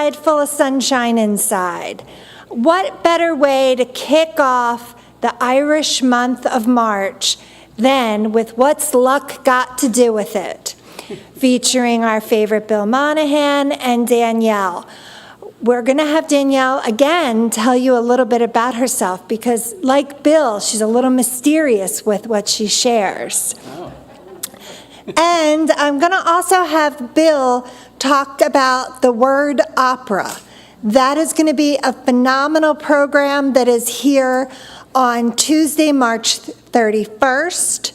outside, full of sunshine inside. What better way to kick off the Irish month of March than with What's Luck Got to Do with It? Featuring our favorite Bill Monaghan and Danielle. We're going to have Danielle again tell you a little bit about herself because, like Bill, she's a little mysterious with what she shares. Oh. And I'm going to also have Bill talk about the word opera. That is going to be a phenomenal program that is here on Tuesday, March 31st.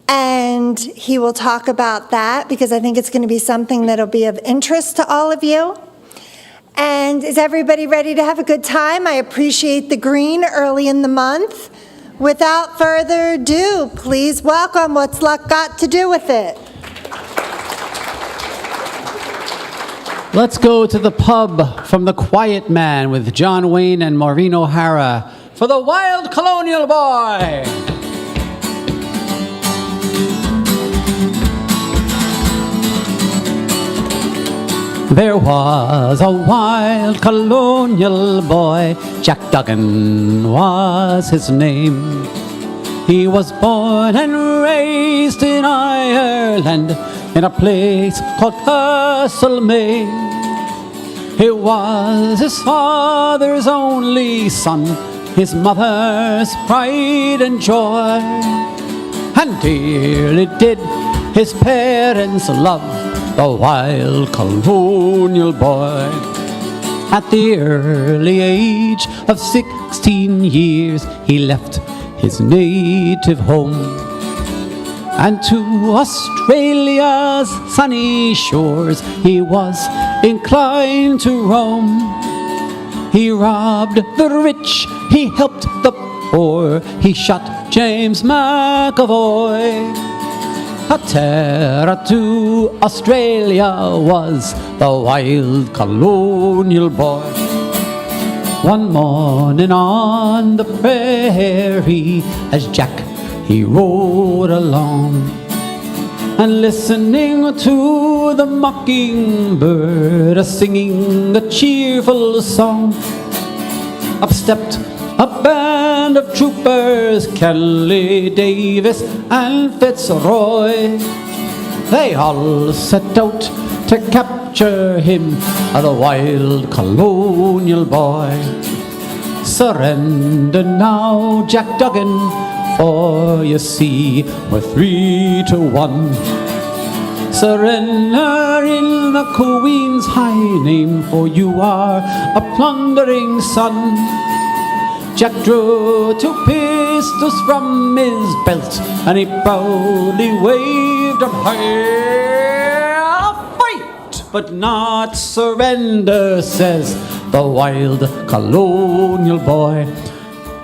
And he will talk about that because I think it's going to be something that will be of interest to all of you. And is everybody ready to have a good time? I appreciate the green early in the month. Without further ado, please welcome What's Luck Got to Do with It. Let's go to the pub from The Quiet Man with John Wayne and Maureen O'Hara for the Wild Colonial Boy. There was a wild colonial boy, Jack Duggan was his name. He was born and raised in Ireland, in a place called Castlemaine. He was his father's only son, his mother's pride and joy. And dearly did his parents love the wild colonial boy. At the early age of 16 years, he left his native home and to Australia's sunny shores he was inclined to roam. He robbed the rich, he helped the poor, he shot James McAvoy. A terror to Australia was the wild colonial boy. One morning on the prairie, as Jack he rode along, and listening to the mockingbird singing a cheerful song, up stepped a band of troopers, Kelly, Davis, and Fitzroy. They all set out to capture him, the wild colonial boy. Surrender now, Jack Duggan, for you see we're 3-1. Surrender in the Queen's high name, for you are a plundering son. Jack drew 2 pistols from his belt, and he proudly waved them high. I'll fight, but not surrender, says the wild colonial boy.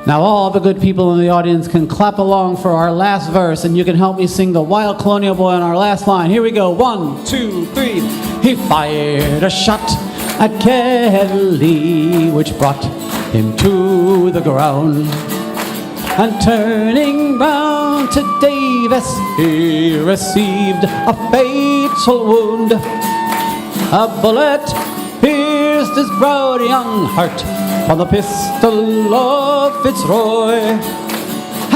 Now all the good people in the audience can clap along for our last verse, and you can help me sing the wild colonial boy on our last line. Here we go, 1, 2, 3. He fired a shot at Kelly, which brought him to the ground, and turning round to Davis, he received a fatal wound. A bullet pierced his proud young heart from the pistol of Fitzroy,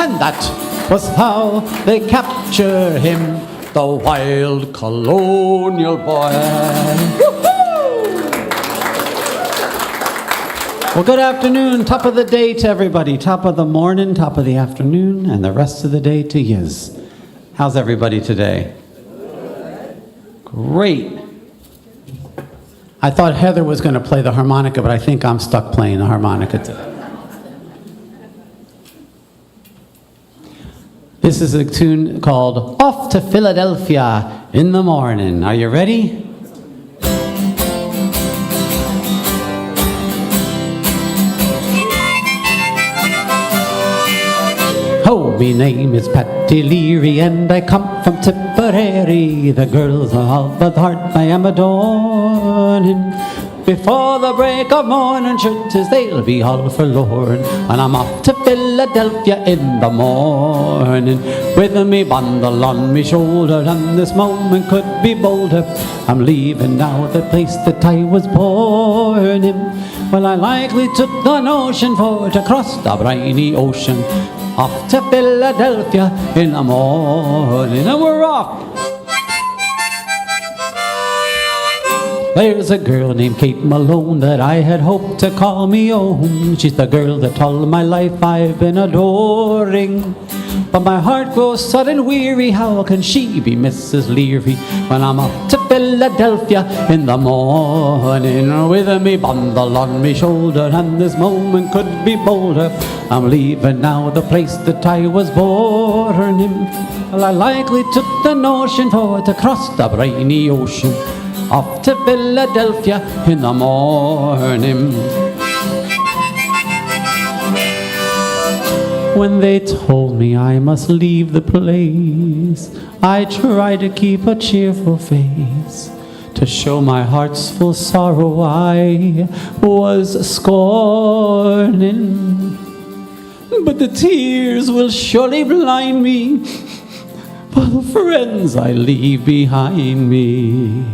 and that was how they capture him, the wild colonial boy. Well, good afternoon, top of the day to everybody, top of the morning, top of the afternoon, and the rest of the day to yous. How's everybody today? Great. I thought Heather was going to play the harmonica, but I think I'm stuck playing the harmonica today. This is a tune called Off to Philadelphia in the Morning. Are you ready? Oh, me name is Patty Leary, and I come from Tipperary. The girls of the heart I am adorning. Before the break of morning, sure 'tis they'll be all forlorn. And I'm off to Philadelphia in the morning, with me bundle on me shoulder, and this moment could be bolder. I'm leaving now the place that I was born in. Well, I likely took the notion for to cross the briny ocean, off to Philadelphia in the morning, and we're off. There's a girl named Kate Malone that I had hoped to call me own. She's the girl that all my life I've been adoring. But my heart grows sudden weary, how can she be Mrs. Leary when I'm up to Philadelphia in the morning, with me bundle on me shoulder, and this moment could be bolder. I'm leaving now the place that I was born in. Well, I likely took the notion for to cross the briny ocean, off to Philadelphia in the morning. When they told me I must leave the place, I tried to keep a cheerful face, to show my heart's full sorrow I was scorning. But the tears will surely blind me for the friends I leave behind me.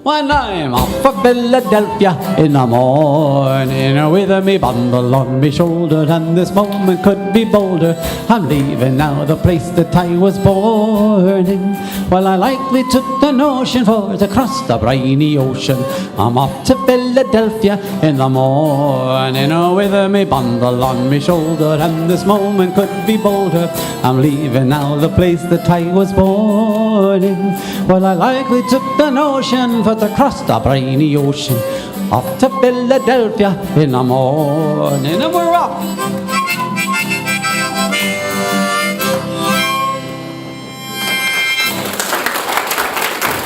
When I'm off for Philadelphia in the morning, with me bundle on me shoulder, and this moment could be bolder. I'm leaving now the place that I was born in. Well, I likely took the notion for to cross the briny ocean. I'm off to Philadelphia in the morning, with me bundle on me shoulder, and this moment could be bolder. I'm leaving now the place that I was born in. Well, I likely took the notion for to cross the briny ocean, off to Philadelphia in the morning, and we're off.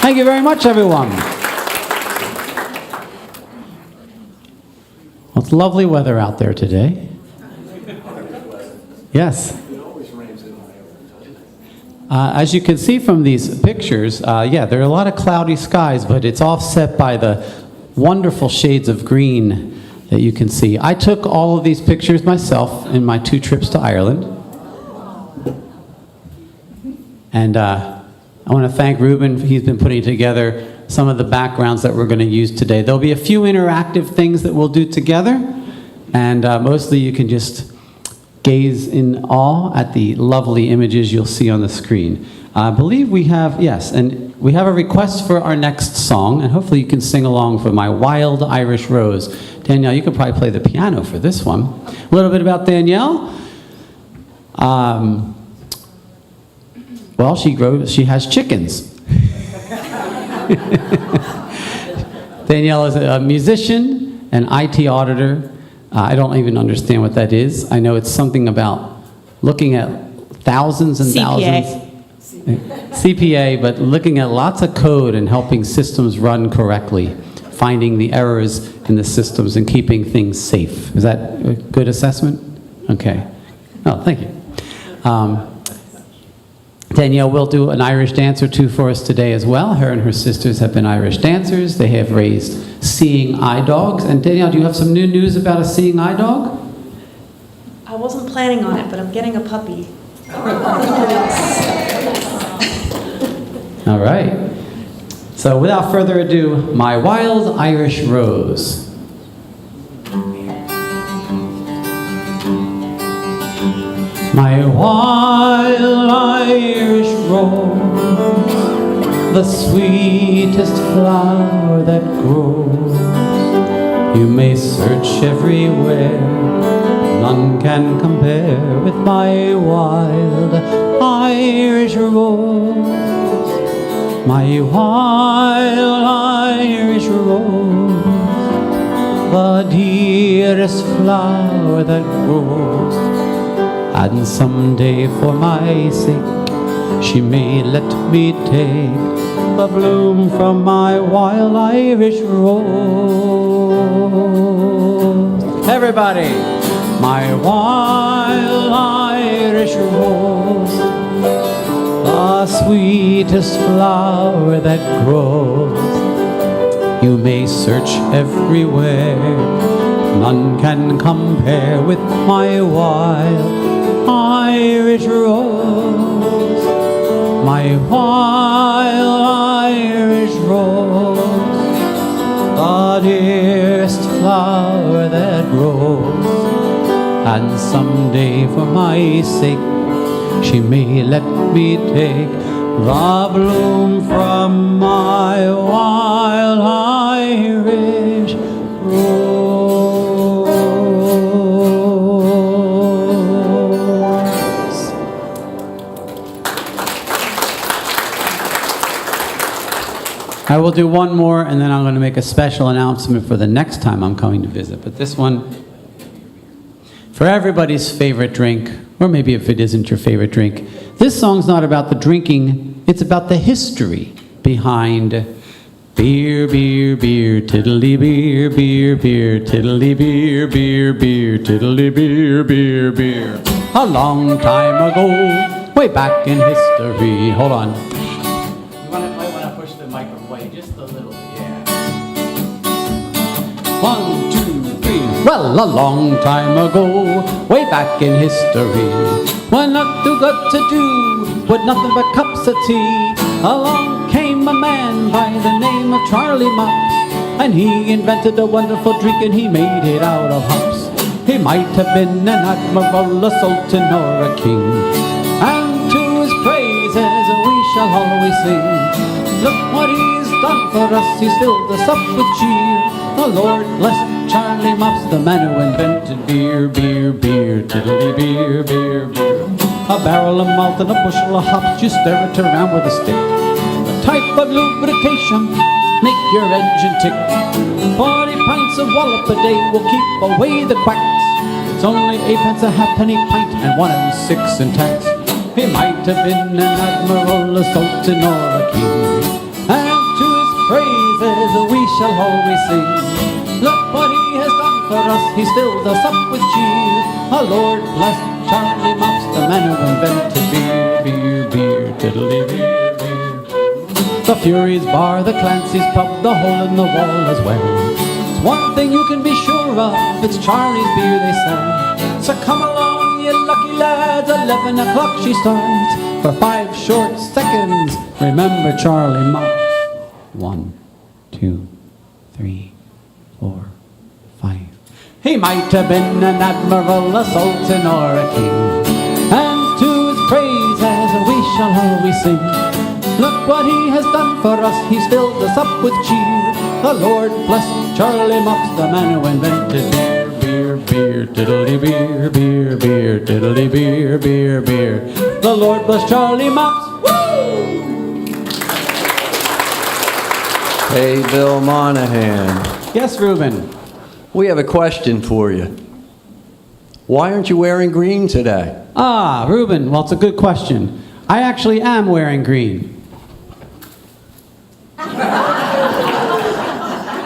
Thank you very much, everyone. Well, it's lovely weather out there today. Yes. As you can see from these pictures, yeah, there are a lot of cloudy skies, but it's offset by the wonderful shades of green that you can see. I took all of these pictures myself in my 2 trips to Ireland. And I want to thank Ruben. He's been putting together some of the backgrounds that we're going to use today. There'll be a few interactive things that we'll do together, and mostly you can just gaze in awe at the lovely images you'll see on the screen. I believe we have, yes, and we have a request for our next song, and hopefully you can sing along for My Wild Irish Rose. Danielle, you can probably play the piano for this one. A little bit about Danielle. Well, she has chickens. Danielle is a musician, an IT auditor. I don't even understand what that is. I know it's something about looking at thousands and CPA. thousands. CPA, but looking at lots of code and helping systems run correctly, finding the errors in the systems and keeping things safe. Is that a good assessment? Okay. Oh, thank you. Danielle will do an Irish dance or two for us today as well. Her and her sisters have been Irish dancers. They have raised seeing eye dogs. And Danielle, do you have some new news about a seeing eye dog? I wasn't planning on it, but I'm getting a puppy. All right. So without further ado, My Wild Irish Rose. My wild Irish rose, the sweetest flower that grows. You may search everywhere, none can compare with my wild Irish rose. My wild Irish rose, the dearest flower that grows. And someday for my sake she may let me take the bloom from my wild Irish rose. Everybody! My wild Irish rose, the sweetest flower that grows. You may search everywhere, none can compare with my wild Irish rose, my wild Irish rose, the dearest flower that grows. And someday for my sake she may let me take the bloom from my wild Irish rose. I will do one more, and then I'm going to make a special announcement for the next time I'm coming to visit. But this one, for everybody's favorite drink, or maybe if it isn't your favorite drink, this song's not about the drinking, it's about the history behind beer, beer, beer, tiddly beer, beer, beer, tiddly beer, beer, beer, tiddly beer, beer, beer. A long time ago, way back in history. Hold on. You want to play when I push the mic away just a little bit, yeah. 1, 2, 3. Well, a long time ago, way back in history, when not too good to do, with nothing but cups of tea, along came a man by the name of Charlie Mops, and he invented a wonderful drink and he made it out of hops. He might have been an admiral, a sultan, or a king, and to his praises we shall always sing. Look what he's done for us, he's filled us up with cheer. The Lord bless Charlie Mops, the man who invented beer, beer, beer, tiddly beer, beer, beer. A barrel of malt and a bushel of hops, you stir it around with a stick. A type of lubrication, make your engine tick. 40 pints of wallop a day will keep away the quacks. It's only 8 pence a halfpenny pint and 1 and 6 in tax. He might have been an admiral, a sultan, or a king, and to his praises we shall always sing. Look what he has done for us, he's filled us up with cheer. A Lord bless Charlie Mops, the man who invented beer, beer, beer, tiddly beer, beer. The Furies bar, the Clancy's pub, the hole in the wall as well. It's one thing you can be sure of, it's Charlie's beer they sell. So come along, you lucky lads, 11 o'clock she starts. For 5 short seconds, remember Charlie Mops. 1, 2, 3, 4, 5. He might have been an admiral, a sultan, or a king, and to his praises we shall always sing. Look what he has done for us, he's filled us up with cheer. The Lord bless Charlie Mops, the man who invented beer, beer, beer, tiddly beer, beer, beer, tiddly beer, beer, beer. The Lord bless Charlie Mops. Woo! Hey, Bill Monaghan. Yes, Reuben. We have a question for you. Why aren't you wearing green today? Ah, Reuben, well, it's a good question. I actually am wearing green.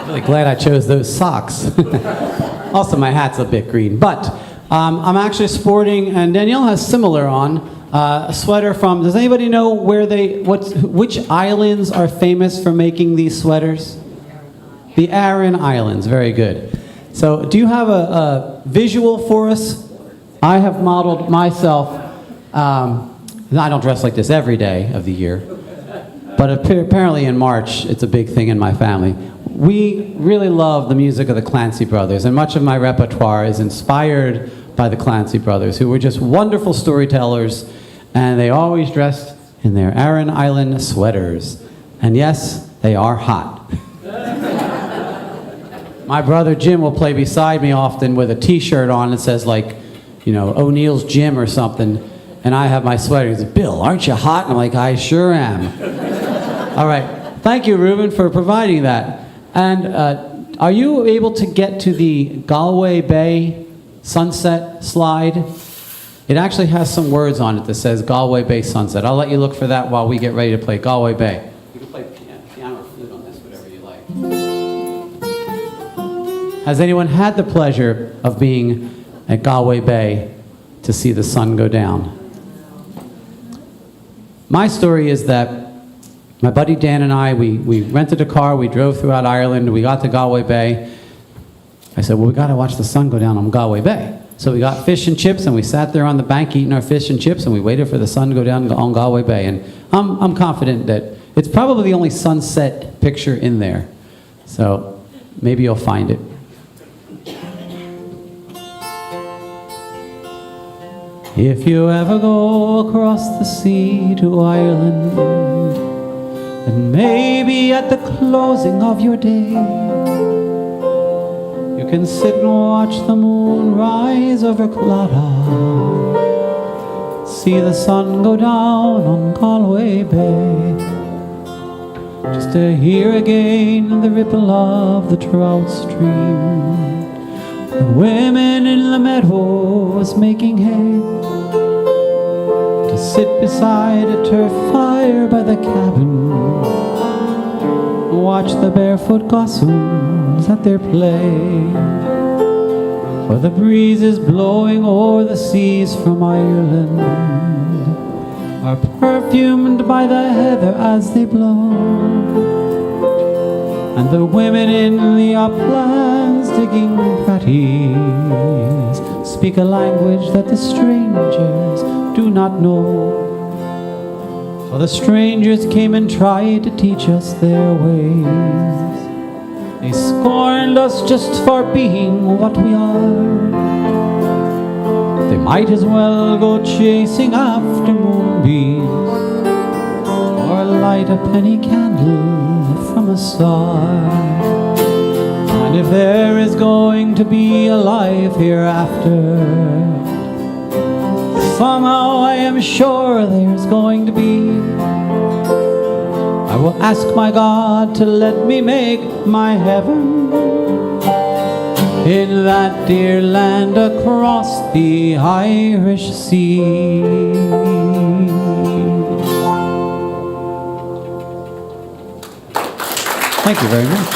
Really glad I chose those socks. Also, my hat's a bit green. But I'm actually sporting, and Danielle has similar on, a sweater from, does anybody know where which islands are famous for making these sweaters? The Aran Islands, very good. So do you have a visual for us? I have modeled myself, I don't dress like this every day of the year, but apparently in March, it's a big thing in my family. We really love the music of the Clancy Brothers, and much of my repertoire is inspired by the Clancy Brothers, who were just wonderful storytellers, and they always dressed in their Aran Island sweaters. And yes, they are hot. My brother Jim will play beside me often with a t-shirt on that says like, you know, O'Neill's Gym or something, and I have my sweater. He says, Bill, aren't you hot? And I'm like, I sure am. All right, thank you, Reuben, for providing that. And are you able to get to the Galway Bay sunset slide? It actually has some words on it that says Galway Bay sunset. I'll let you look for that while we get ready to play Galway Bay. You can play piano or flute on this, whatever you like. Has anyone had the pleasure of being at Galway Bay to see the sun go down? My story is that My buddy Dan and I, we rented a car, we drove throughout Ireland, we got to Galway Bay. I said, well, we got to watch the sun go down on Galway Bay. So we got fish and chips, and we sat there on the bank eating our fish and chips, and we waited for the sun to go down on Galway Bay. And I'm confident that it's probably the only sunset picture in there. So maybe you'll find it. If you ever go across the sea to Ireland, and maybe at the closing of your day, you can sit and watch the moon rise over Claddagh, see the sun go down on Galway Bay, just to hear again the ripple of the trout stream, the women in the meadows making hay, to sit beside a turf fire by the cabin, watch the barefoot gossoons at their play, for the breeze is blowing o'er the seas from Ireland, are perfumed by the heather as they blow, and the women in the uplands digging pratties speak a language that the strangers do not know. For the strangers came and tried to teach us their ways. They scorned us just for being what we are. They might as well go chasing after moonbeams, or light a penny candle from a star. And if there is going to be a life hereafter, somehow I am sure there's going to be. I will ask my God to let me make my heaven in that dear land across the Irish Sea. Thank you very much.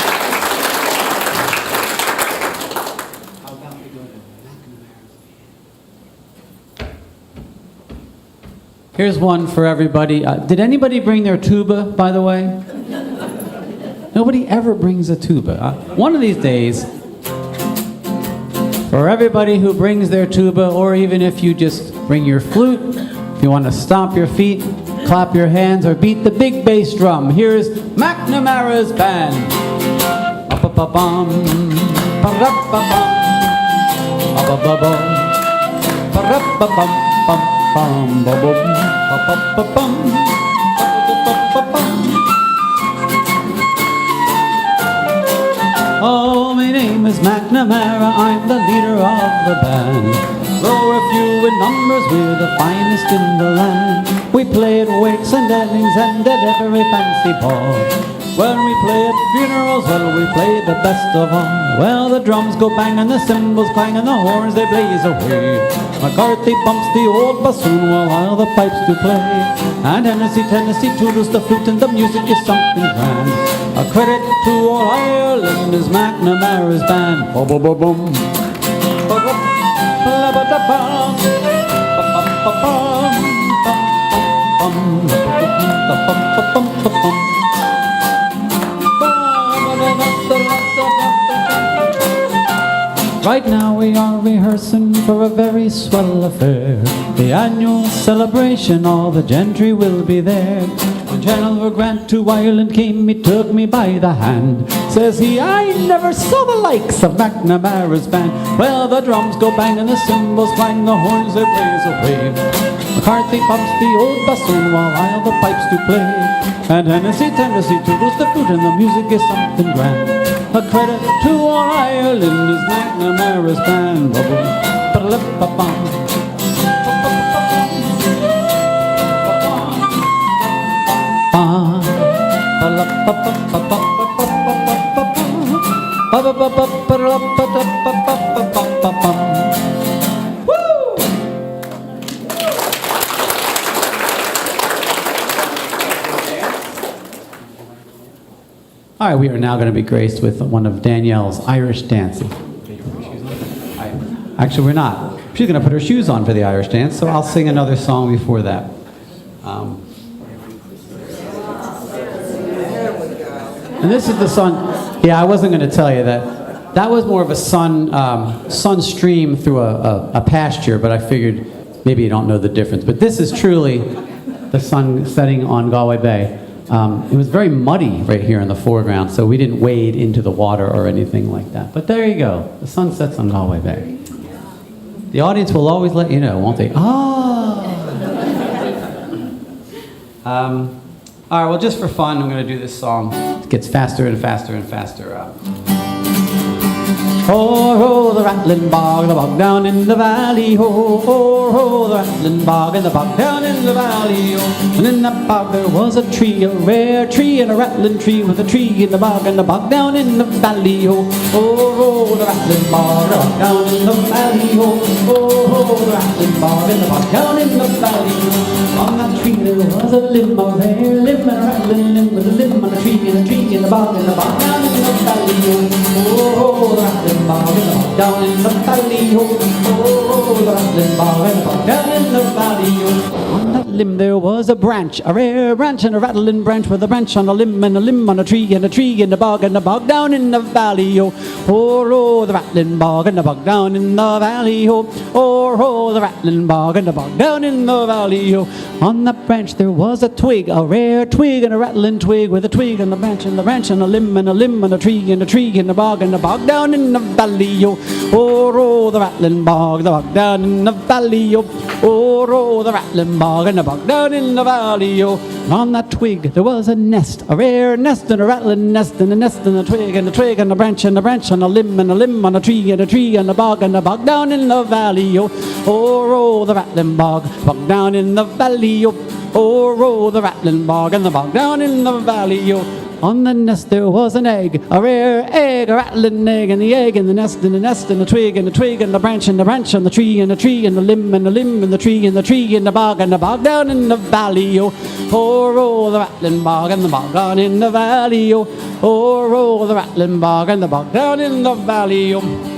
Here's one for everybody. Did anybody bring their tuba, by the way? Nobody ever brings a tuba. One of these days, for everybody who brings their tuba, or even if you just bring your flute, if you want to stomp your feet, clap your hands, or beat the big bass drum, here's McNamara's band. Ba-ba-ba-bum, ba-ra-ba-bum, ba-ba-ba-bum, ba-ra-ba-bum, bum, ba-bum, ba-ba-ba-bum, ba-ba-ba-bum. Oh, my name is McNamara, I'm the leader of the band. Though we're few in numbers, we're the finest in the land. We play at wakes and weddings and at every fancy ball. When we play at funerals, well, we play the best of all. Well, the drums go bang and the cymbals clang and the horns they blaze away. McCarthy bumps the old bassoon while the pipes do play. And Tennessee toodles the flute and the music is something grand. A credit to all Ireland is McNamara's band. Ba-ba-ba-bum. Ba-ba-ba-ba-bum. Ba-ba-ba-bum. Right now we are rehearsing for a very swell affair, the annual celebration, all the gentry will be there. When General Grant to Ireland came, he took me by the hand. Says he, I never saw the likes of McNamara's band. Well, the drums go bang and the cymbals clang, the horns they blaze away. McCarthy pumps the old bassoon while the pipes do play. And Tennessee toodles the flute and the music is something grand. A credit to all Ireland is McNamara's band. Ba-ba-ba-ba-bum. All right, we are now going to be graced with one of Danielle's Irish dances. Actually, we're not. She's going to put her shoes on for the Irish dance, so I'll sing another song before that. And this is the sun. Yeah, I wasn't going to tell you that. That was more of a sun stream through a pasture, but I figured maybe you don't know the difference. But this is truly the sun setting on Galway Bay. It was very muddy right here in the foreground, so we didn't wade into the water or anything like that. But there you go. The sun sets on Galway Bay. The audience will always let you know, won't they? Ah! All right, well, just for fun, I'm going to do this song. It gets faster and faster and faster. Oh, the rattling bog down in the valley, oh, the rattling bog down in the valley, oh. And in that bog there was a tree, a rare tree, and a rattling tree with a tree in the bog down in the valley, oh, the rattling bog down in the valley, oh, the rattling bog down in the valley, oh. On that tree there was a limb, a rare limb, and a rattling limb with a limb on a tree, and a tree in the bog down in the valley, oh, the rattling bog down in the valley, oh, the rattling bog down in the valley, oh. On that limb there was a branch, a rare branch, and a rattling branch with a branch on a limb, and a limb on a tree, and a tree in the bog down in the valley, oh, the rattling bog down in the valley, oh, the rattling bog down in the valley, oh. On that branch there was a twig, a rare twig, and a rattling twig with a twig and a branch, and a limb, and a limb, and a tree in the bog down in the valley, oh, the rattling bog down in the valley, oh, the rattling bog down in the valley, oh. On that twig there was a nest, a rare nest, and a rattling nest, and a nest, and a twig, and a twig, and a branch, and a limb, and a limb on a tree, and a tree, and a bog down in the valley, oh, the rattling bog down in the valley, oh, the rattling bog down in the valley, oh. On the nest there was an egg, a rare egg, a rattling egg, and the egg in the nest, and the nest, and the twig, and the twig, and the branch, on the tree, and the tree, and the limb, and the limb, and the tree, and the tree, and the bog down in the valley, oh, the rattling bog down in the valley, oh, the rattling bog down in the valley, oh.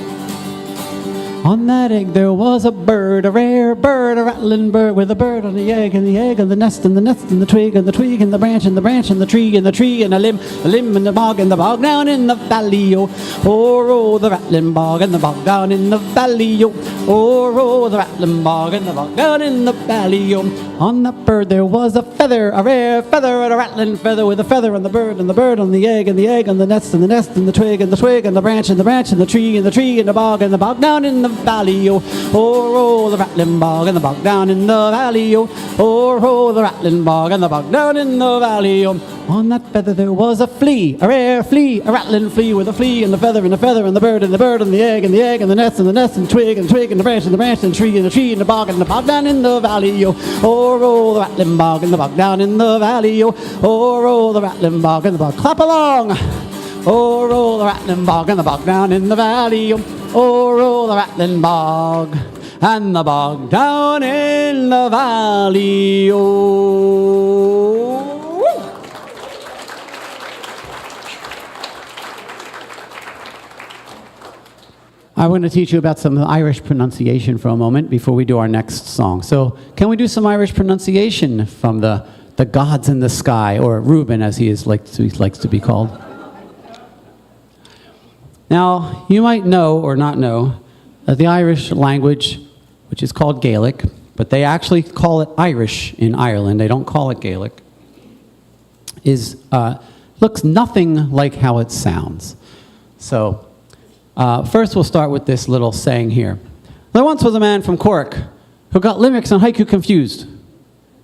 On that egg there was a bird, a rare bird, a rattling bird with a bird on the egg, and the egg, and the nest, and the nest, and the twig, and the twig, and the branch, and the branch, and the tree, and the tree, and a limb, and the bog down in the valley, oh, the rattling bog down in the valley, oh, the rattling bog down in the valley, On that bird there was a feather, a rare feather, and a rattling feather with a feather on the bird, and the bird on the egg, and the egg on the nest, and the nest, and the twig, and the twig, and the branch, and the branch, and the tree, and the tree, and the bog down in the valley, oh, the rattling bog down in the valley, oh, the rattling bog down in the valley, On that feather there was a flea, a rare flea, a rattling flea with a flea, and the feather, and the feather, and the bird, and the bird, and the egg, and the egg, and the nest, and the nest, and twig, and twig, and the branch, and the branch, and tree, and the tree, and the bog down in the valley, oh, the rattling bog down in the valley, oh, the rattling bog clap along. Oh, roll the rattling bog down in the valley. Oh, roll the rattling bog and the bog down in the valley. Oh. I'm going to teach you about some Irish pronunciation for a moment before we do our next song. So, can we do some Irish pronunciation from the gods in the sky, or Reuben as he likes to be called? Now, you might know or not know that the Irish language, which is called Gaelic, but they actually call it Irish in Ireland, they don't call it Gaelic, looks nothing like how it sounds. So, first we'll start with this little saying here. There once was a man from Cork who got limericks and haiku confused.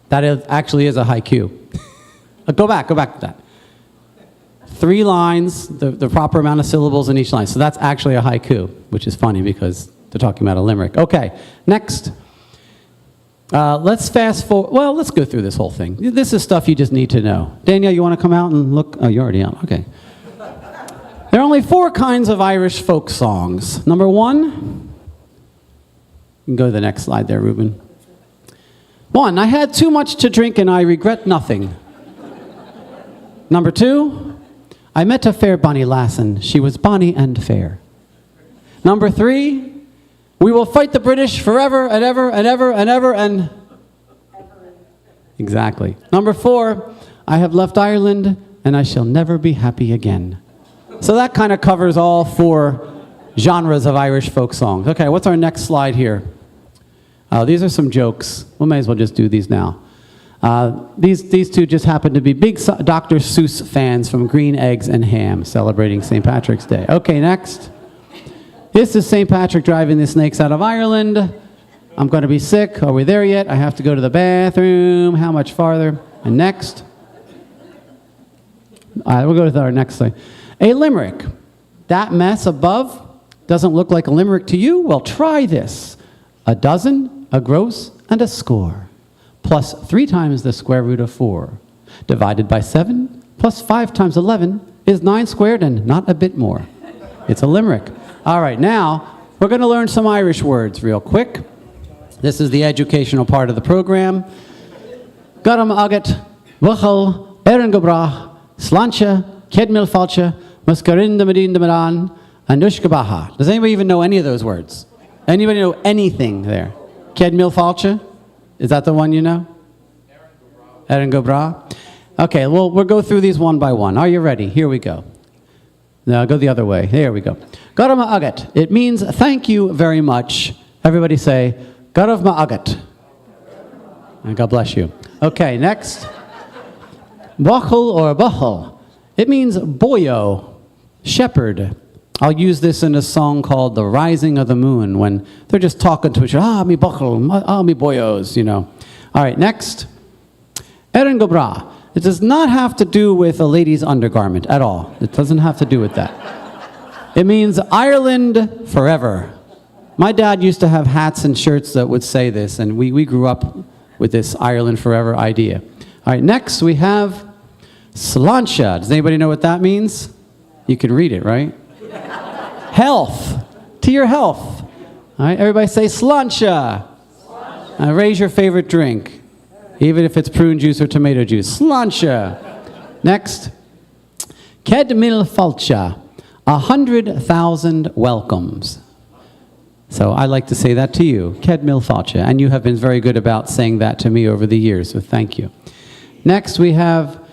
That actually is a haiku. Go back to that. 3 lines, the proper amount of syllables in each line. So that's actually a haiku, which is funny because they're talking about a limerick. Okay, next. Let's fast forward. Well, let's go through this whole thing. This is stuff you just need to know. Danielle, you want to come out and look? Oh, you're already out. Okay. There are only 4 kinds of Irish folk songs. Number 1, you can go to the next slide there, Reuben. 1, I had too much to drink and I regret nothing. Number 2, I met a fair bonny lassin. She was bonny and fair. Number 3, we will fight the British forever and ever and ever and ever and... Exactly. Number 4, I have left Ireland and I shall never be happy again. So that kind of covers all 4 genres of Irish folk songs. Okay, what's our next slide here? These are some jokes. We may as well just do these now. These 2 just happen to be big Dr. Seuss fans from Green Eggs and Ham, celebrating St. Patrick's Day. Okay, next. This is St. Patrick driving the snakes out of Ireland. I'm going to be sick. Are we there yet? I have to go to the bathroom. How much farther? And next. All right, we'll go to our next slide. A limerick. That mess above doesn't look like a limerick to you? Well, try this. A dozen, a gross, and a score, plus 3 times the square root of 4, divided by 7, plus 5 times 11 is 9 squared and not a bit more. It's a limerick. All right, now we're going to learn some Irish words real quick. This is the educational part of the program. Garam agat, wuchel, erin gobrach, slancha, kedmil falcha, muskarin damadin damadan, and ushkabaha. Does anybody even know any of those words? Anybody know anything there? Kedmil falcha? Is that the one you know? Erin gobra. Okay, well, we'll go through these one by one. Are you ready? Here we go. Now, go the other way. Here we go. Garama agat. It means thank you very much. Everybody say, Garavma agat. And God bless you. Okay, next. Bachel or bachel. It means boyo, shepherd. I'll use this in a song called The Rising of the Moon, when they're just talking to each other, me bachel, me boyos, you know. All right, next. Erin gobra. It does not have to do with a lady's undergarment at all. It doesn't have to do with that. It means Ireland forever. My dad used to have hats and shirts that would say this, and we grew up with this Ireland forever idea. All right, next we have sláinte. Does anybody know what that means? You can read it, right? Health. To your health. All right, everybody say sláinte. Raise your favorite drink, even if it's prune juice or tomato juice. Sláinte. Next. Ced mil falcha. 100,000 welcomes. So I like to say that to you. Ced mil falcha. And you have been very good about saying that to me over the years, so thank you. Next we have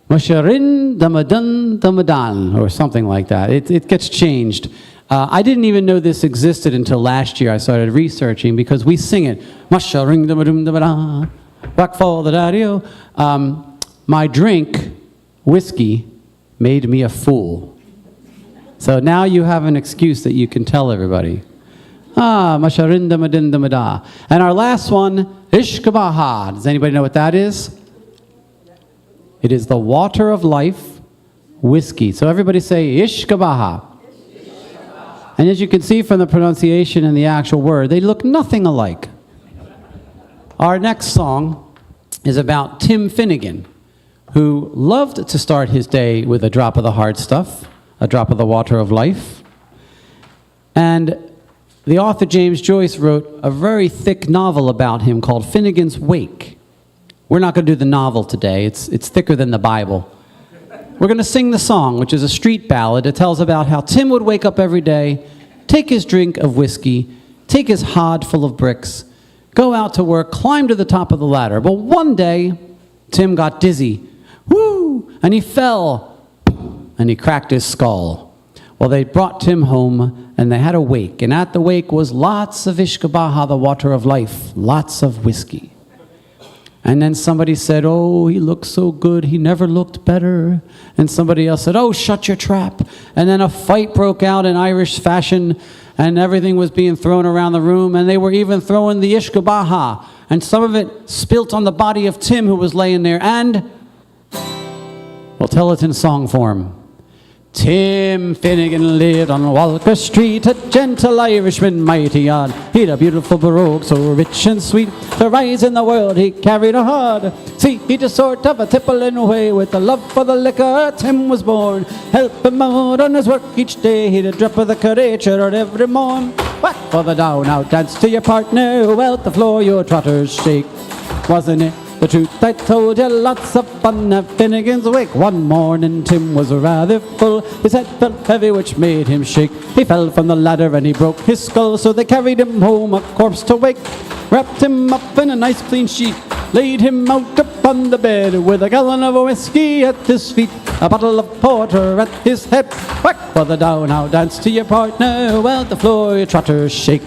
Masharin Damadan Damadan, or something like that. It gets changed. I didn't even know this existed until last year. I started researching because we sing it. Masharin Damadum Damadan, back for the daddy. My drink, whiskey, made me a fool. So now you have an excuse that you can tell everybody. Masharin Damadin Damada. And our last one, Ishkabaha. Does anybody know what that is? It is the water of life, whiskey. So everybody say Ishkabaha. And as you can see from the pronunciation and the actual word, they look nothing alike. Our next song is about Tim Finnegan, who loved to start his day with a drop of the hard stuff, a drop of the water of life. And the author James Joyce wrote a very thick novel about him called Finnegan's Wake. We're not going to do the novel today. It's thicker than the Bible. We're going to sing the song, which is a street ballad. It tells about how Tim would wake up every day, take his drink of whiskey, take his hod full of bricks, go out to work, climb to the top of the ladder. But one day, Tim got dizzy. Woo! And he fell, and he cracked his skull. Well, they brought Tim home, and they had a wake. And at the wake was lots of Ishkabaha, the water of life, lots of whiskey. And then somebody said, oh, he looks so good, he never looked better. And somebody else said, oh, shut your trap. And then a fight broke out in Irish fashion, and everything was being thrown around the room, and they were even throwing the Ishkabaha. And some of it spilt on the body of Tim, who was laying there, and we'll tell it in song form. Tim Finnegan lived on Walker Street, a gentle Irishman, mighty odd. He'd a beautiful baroque, so rich and sweet. To rise in the world, he carried a hard. See, he just sort of a tippling away with a love for the liquor. Tim was born, help him out on his work each day. He'd a drop of the courageous every morn. Whack for the down, out dance to your partner. Well, the floor your trotters shake. Wasn't it the truth I told you? Lots of fun at Finnegan's Wake. One morning Tim was rather full. His head felt heavy, which made him shake. He fell from the ladder and he broke his skull. So they carried him home, a corpse to wake. Wrapped him up in a nice clean sheet, laid him out upon the bed with a gallon of whiskey at his feet, a bottle of porter at his head. Whack for the down, now dance to your partner, well the floor your trotters shake.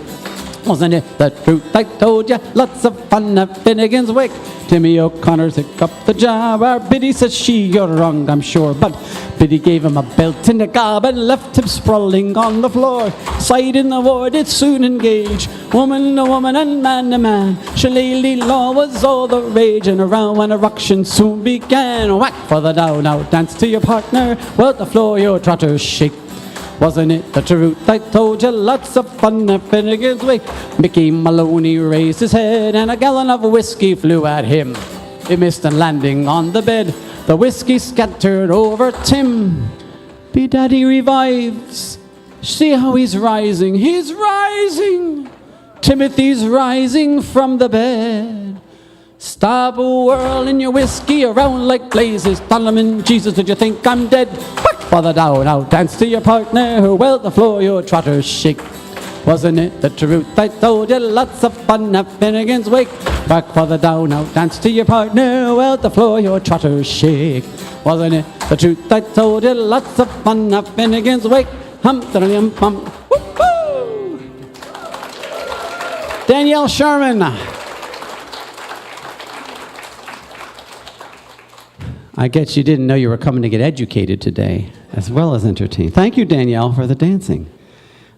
Wasn't it the truth I told you? Lots of fun at Finnegan's Wake. Timmy O'Connor took up the job. Our Biddy says you're wrong, I'm sure. But Biddy gave him a belt in the gob and left him sprawling on the floor. Side in the war did soon engage, woman to woman and man to man. Shillelagh law was all the rage, and around when a ruction soon began. Whack for the down, now dance to your partner, well the floor your trotters shake. Wasn't it the truth I told you? Lots of fun at Finnegan's Wake. Mickey Maloney raised his head and a gallon of whiskey flew at him. He missed and landing on the bed, the whiskey scattered over Tim. Be Daddy revives. See how he's rising. He's rising. Timothy's rising from the bed. Stop whirling your whiskey around like blazes. Solomon, Jesus, did you think I'm dead? For the down, now dance to your partner, well the floor your trotters shake. Wasn't it the truth I told you? Lots of fun at Finnegan's Wake. Back for the down, now dance to your partner, well the floor your trotters shake. Wasn't it the truth I told you? Lots of fun at Finnegan's Wake. Hum. Woo-hoo! Danielle Sherman. I guess you didn't know you were coming to get educated today, as well as entertained. Thank you, Danielle, for the dancing.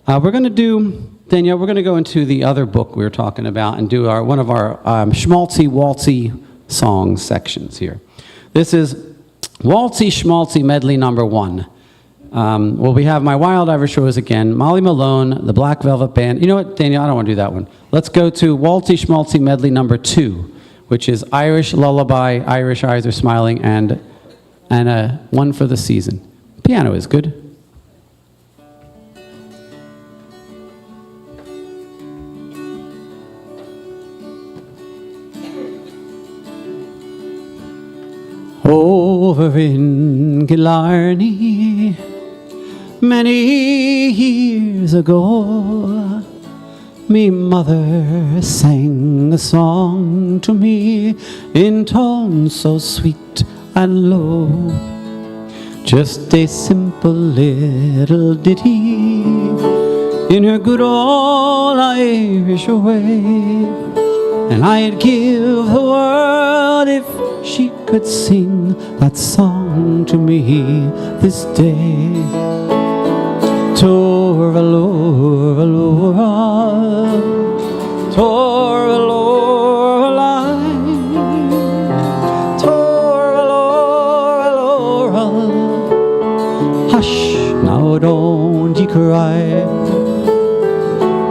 We're going to go into the other book we were talking about and do one of our schmaltzy waltzy song sections here. This is Waltzy Schmaltzy Medley number 1. We have My Wild Irish Rose again, Molly Malone, the Black Velvet Band. You know what, Danielle, I don't want to do that one. Let's go to Waltzy Schmaltzy Medley number 2. Which is Irish Lullaby, Irish Eyes Are Smiling, and One for the Season. Piano is good. Over in Killarney, many years ago, me mother sang a song to me in tones so sweet and low. Just a simple little ditty in her good old Irish way. And I'd give the world if she could sing that song to me this day. Torvalora, Torvalora, hush, now don't ye cry.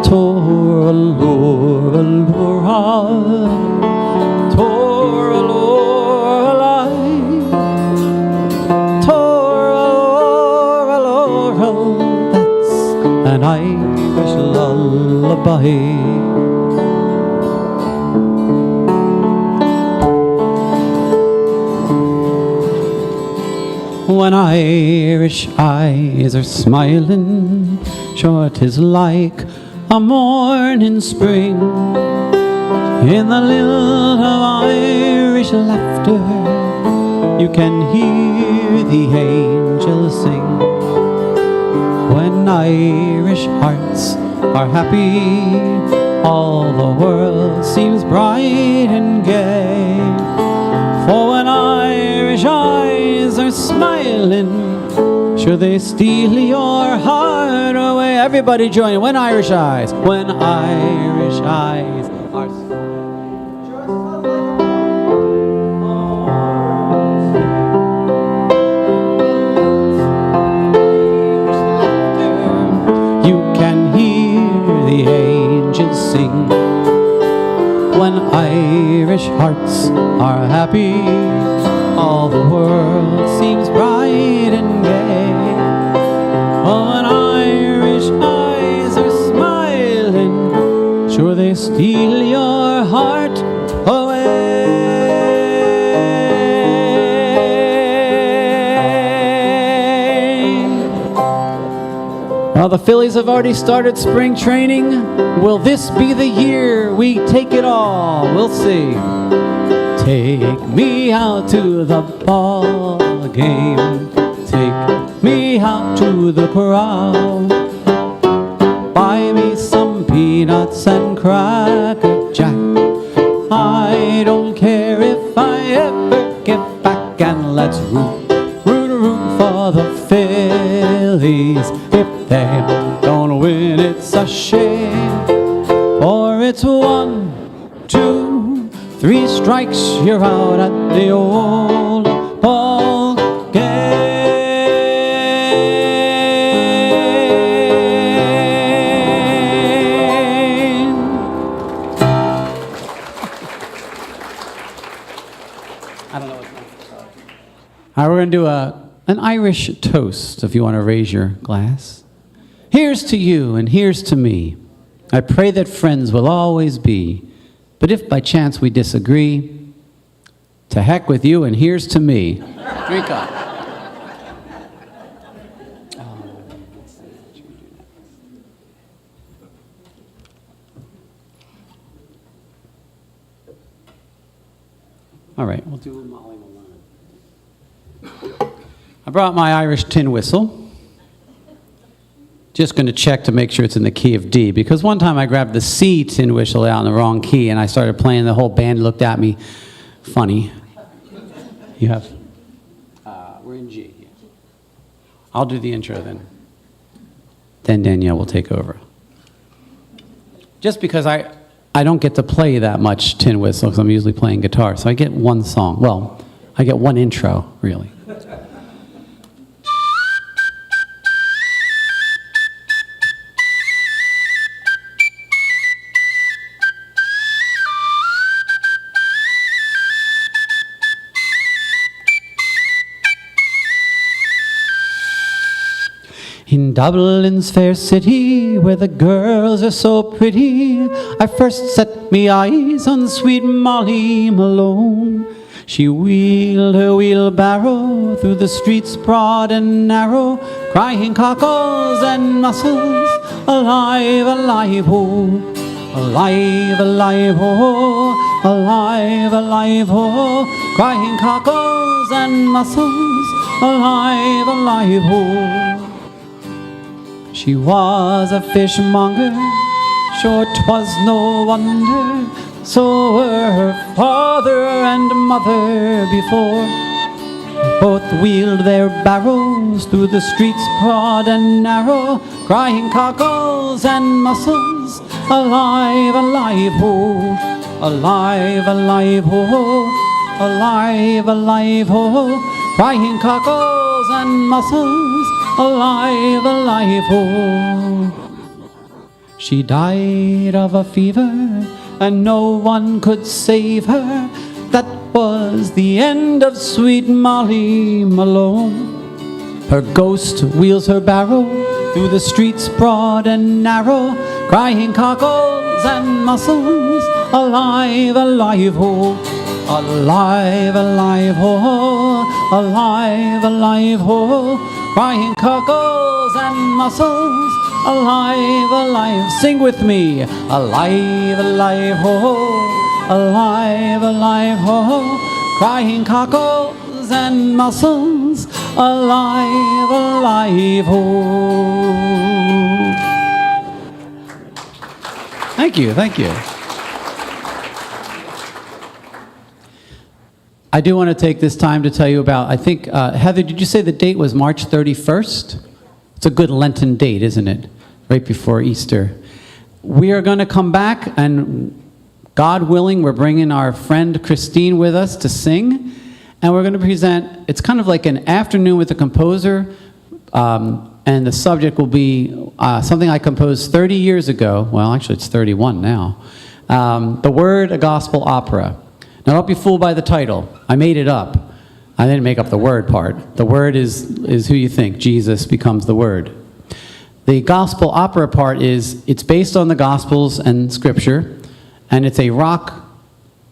Torvalora, an Irish lullaby. When Irish eyes are smiling, sure 'tis like a morning spring. In the lilt of Irish laughter, you can hear the angels sing. When Irish hearts are happy, all the world seems bright and gay. For when Irish eyes are smiling, sure they steal your heart away. Everybody join in. When Irish eyes are sing. When Irish hearts are happy, all the world seems bright and gay. Oh, when Irish eyes are smiling, sure they steal your heart away. Well, the Phillies have already started spring training. Will this be the year we take it all? We'll see. Take me out to the ball game. Take me out to the crowd. Buy me some peanuts and Cracker Jack. I don't care if I ever get back, and let's root for the Phillies. If they don't win, it's a shame. For it's 1, 2, 3 strikes, you're out at the old ball game. I don't know what's next. All right, we're going to do an Irish toast, if you want to raise your glass. Here's to you and here's to me. I pray that friends will always be. But if by chance we disagree, to heck with you and here's to me. Drink up. All right, we'll do Molly Malone. I brought my Irish tin whistle. Just going to check to make sure it's in the key of D, because one time I grabbed the C tin whistle out in the wrong key, and I started playing. The whole band looked at me funny. You have? We're in G. Yeah. I'll do the intro then. Then Danielle will take over. Just because I don't get to play that much tin whistle, because I'm usually playing guitar, so I get one song. Well, I get one intro, really. In Dublin's fair city, where the girls are so pretty, I first set me eyes on sweet Molly Malone. She wheeled her wheelbarrow through the streets broad and narrow, crying cockles and mussels, alive, alive, ho, alive, alive, ho, alive, alive, ho, crying cockles and mussels, alive, alive, ho. She was a fishmonger, sure 'twas no wonder, so were her father and mother before. Both wheeled their barrows through the streets broad and narrow, crying cockles and mussels, alive, alive, ho, alive, alive, ho, alive, alive, ho, crying cockles and mussels, alive, alive, ho. She died of a fever, and no one could save her. That was the end of sweet Molly Malone. Her ghost wheels her barrow through the streets broad and narrow, crying cockles and mussels, alive, alive, ho, alive, alive, ho, alive, alive, ho, crying cockles and mussels, alive, alive. Sing with me. Alive, alive, ho, alive, alive, ho, crying cockles and mussels, alive, alive, ho. Thank you, thank you. I do want to take this time to tell you about, I think, Heather, did you say the date was March 31st? It's a good Lenten date, isn't it? Right before Easter. We are going to come back, and God willing, we're bringing our friend Christine with us to sing, and we're going to present, it's kind of like an afternoon with the composer, and the subject will be something I composed 30 years ago. Well, actually, it's 31 now. The Word, a Gospel Opera. Now, don't be fooled by the title. I made it up. I didn't make up the word part. The word is who you think. Jesus becomes the word. The gospel opera part is, it's based on the Gospels and Scripture, and it's a rock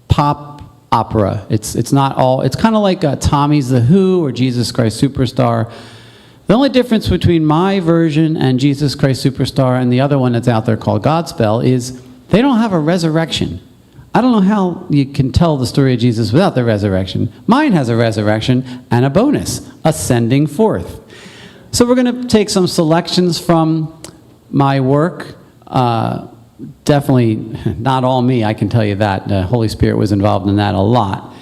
pop opera. It's not all, it's kind of like Tommy's The Who or Jesus Christ Superstar. The only difference between my version and Jesus Christ Superstar and the other one that's out there called Godspell is they don't have a resurrection. I don't know how you can tell the story of Jesus without the resurrection. Mine has a resurrection and a bonus, ascending forth. So we're going to take some selections from my work. Definitely not all me, I can tell you that. The Holy Spirit was involved in that a lot.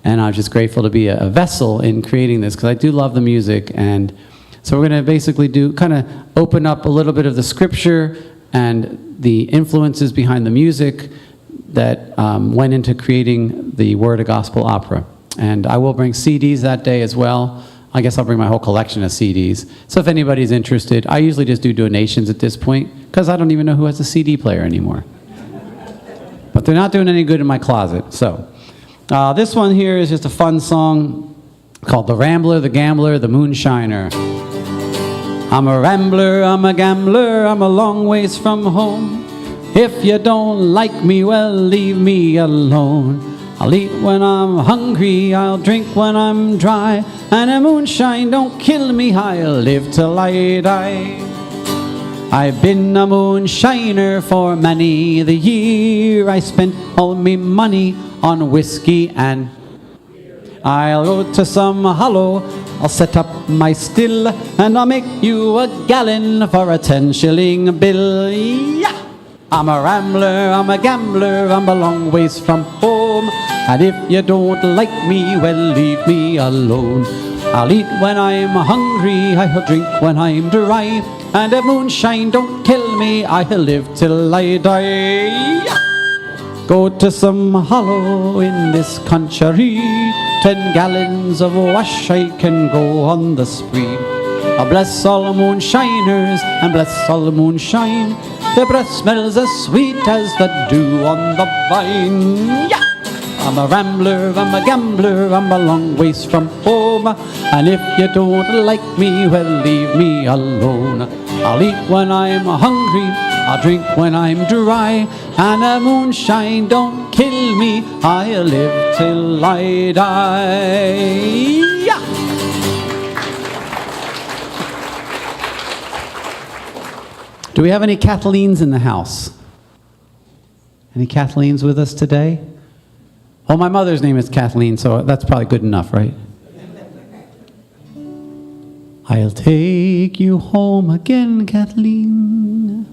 And I'm just grateful to be a vessel in creating this, because I do love the music. And so we're going to basically kind of open up a little bit of the scripture and the influences behind the music that went into creating the Word of Gospel Opera. And I will bring CDs that day as well. I guess I'll bring my whole collection of CDs. So if anybody's interested, I usually just do donations at this point, because I don't even know who has a CD player anymore. But they're not doing any good in my closet. So this one here is just a fun song called The Rambler, the Gambler, the Moonshiner. I'm a rambler, I'm a gambler, I'm a long ways from home. If you don't like me, well, leave me alone. I'll eat when I'm hungry, I'll drink when I'm dry, and the moonshine don't kill me, I'll live till I die. I've been a moonshiner for many the year. I spent all me money on whiskey and I'll go to some hollow, I'll set up my still, and I'll make you a gallon for a 10-shilling bill. Yeah! I'm a rambler, I'm a gambler, I'm a long ways from home. And if you don't like me, well, leave me alone. I'll eat when I'm hungry, I'll drink when I'm dry, and if moonshine don't kill me, I'll live till I die. Go to some hollow in this country, 10 gallons of wash I can go on the spree. I bless all moonshiners and bless all moonshine. Their breath smells as sweet as the dew on the vine. Yeah! I'm a rambler, I'm a gambler, I'm a long ways from home. And if you don't like me, well, leave me alone. I'll eat when I'm hungry, I'll drink when I'm dry, and the moonshine don't kill me, I'll live till I die. Yeah! Do we have any Kathleen's in the house? Any Kathleen's with us today? Oh, my mother's name is Kathleen, so that's probably good enough, right? I'll take you home again, Kathleen,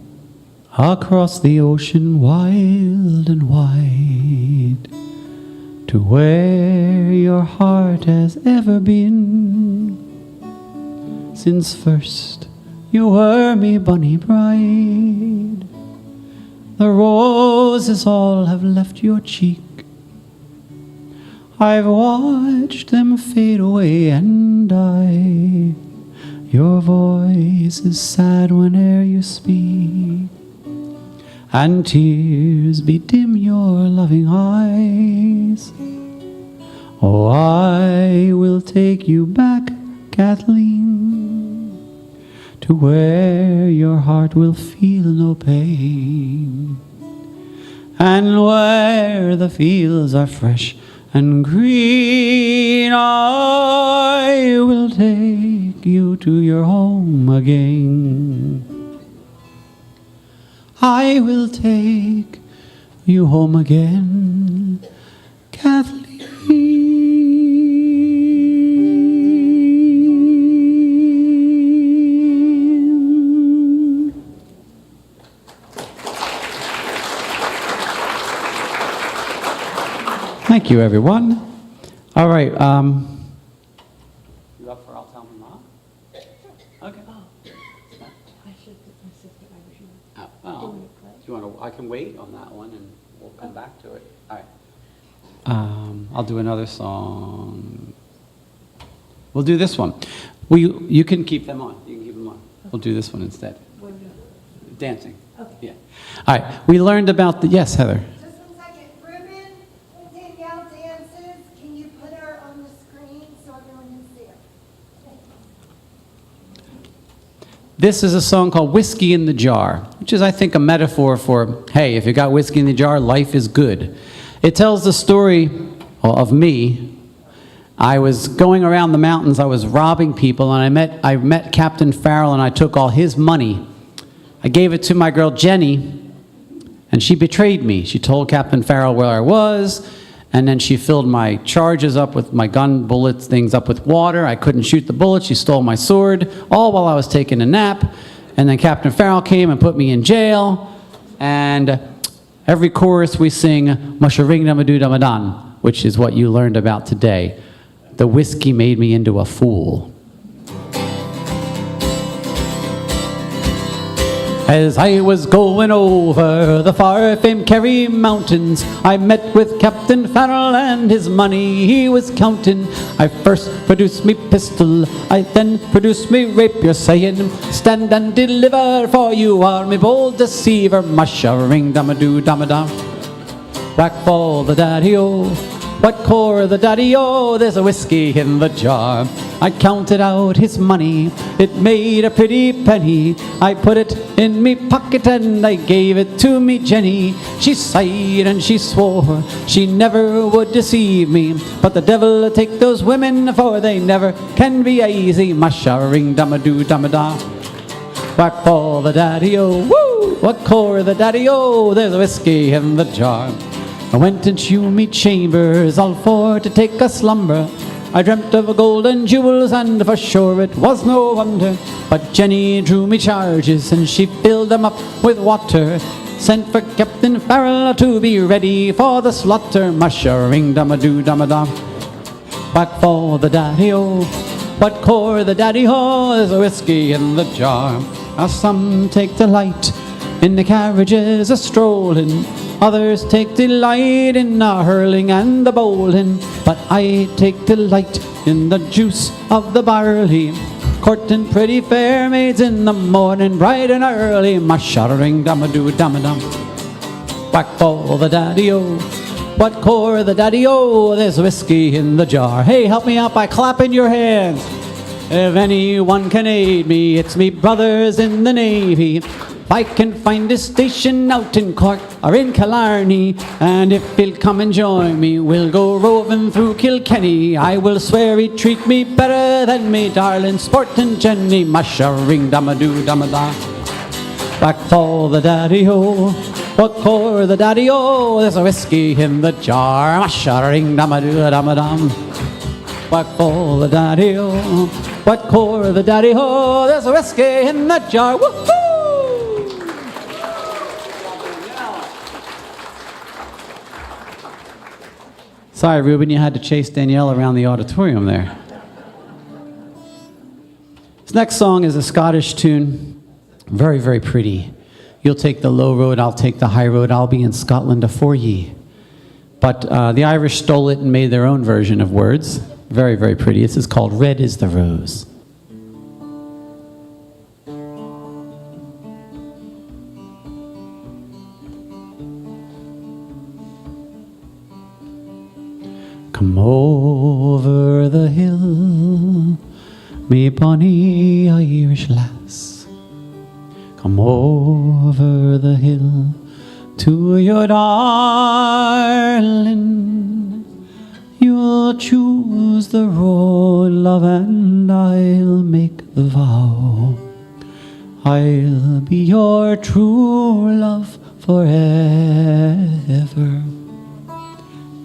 across the ocean wild and wide, to where your heart has ever been, since first you were me bonny bride. The roses all have left your cheek, I've watched them fade away and die. Your voice is sad whene'er you speak, and tears bedim your loving eyes. Oh, I will take you back, Kathleen, to where your heart will feel no pain, and where the fields are fresh and green. I will take you to your home again. I will take you home again, Kathleen. Thank you, everyone. All right. You up for I'll Tell My Mom? Okay. Well, do you want to? I can wait on that one, and we'll come back to it. All right. I'll do another song. We'll do this one. You can keep them on. You can keep them on. We'll do this one instead. What are we doing? Dancing. Okay. Yeah. All right. We learned about the. Yes, Heather. This is a song called Whiskey in the Jar, which is, I think, a metaphor for, hey, if you got whiskey in the jar, life is good. It tells the story of me. I was going around the mountains, I was robbing people, and I met Captain Farrell, and I took all his money. I gave it to my girl Jenny, And she betrayed me. She told Captain Farrell where I was, and then she filled my charges up with my gun bullets, things up with water. I couldn't shoot the bullets. She stole my sword, all while I was taking a nap. And then Captain Farrell came and put me in jail. And every chorus we sing, Musharing Damadoo Damadan, which is what you learned about today. The whiskey made me into a fool. As I was going over the far-famed Kerry Mountains, I met with Captain Farrell and his money he was counting. I first produced me pistol, I then produced me rapier, saying, stand and deliver, for you are me bold deceiver. Musha-ring, damadoo, damadam. Whack fall the daddy-o, what core the daddy-o, there's a whiskey in the jar. I counted out his money, it made a pretty penny. I put it in me pocket and I gave it to me Jenny. She sighed and she swore she never would deceive me, but the devil take those women, for they never can be easy. Musha-ring, damadoo, damada. Whack fall the daddy-o, woo! What core the daddy-o, there's a whiskey in the jar. I went into me chambers, all for to take a slumber. I dreamt of golden jewels, and for sure it was no wonder. But Jenny drew me charges, and she filled them up with water. Sent for Captain Farrell to be ready for the slaughter. Musha-ring, damadoo, damadam. Whack for the daddy-o, what core the daddy-o, there's a whiskey in the jar. Now some take delight in the carriages a-strolling, others take delight in the hurling and the bowling, but I take delight in the juice of the barley, courting pretty fair maids in the morning, bright and early. Musha-ring, damadoo, damadam. Whack fall the daddy-o, what core the daddy-o, there's whiskey in the jar. Hey, help me out by clapping your hands. If anyone can aid me, it's me brothers in the Navy. If I can find a station out in Cork or in Killarney, and if he'll come and join me, we'll go roving through Kilkenny. I will swear he'd treat me better than me darling sporting Jenny. Musha-ring, damadoo, damada. Back fall the daddy-o, what core the daddy-o, there's a whiskey in the jar. Musha-ring, damadoo, damadam. Back fall the daddy-o, what core the daddy-o, there's a whiskey in the jar. Woo-hoo! Sorry, Ruben, you had to chase Danielle around the auditorium there. This next song is a Scottish tune. Very, very pretty. You'll take the low road, I'll take the high road, I'll be in Scotland afore ye. But the Irish stole it and made their own version of words. Very, very pretty. This is called Red is the Rose. Come over the hill, me bonny Irish lass. Come over the hill to your darling. You'll choose the road, love, and I'll make the vow. I'll be your true love forever.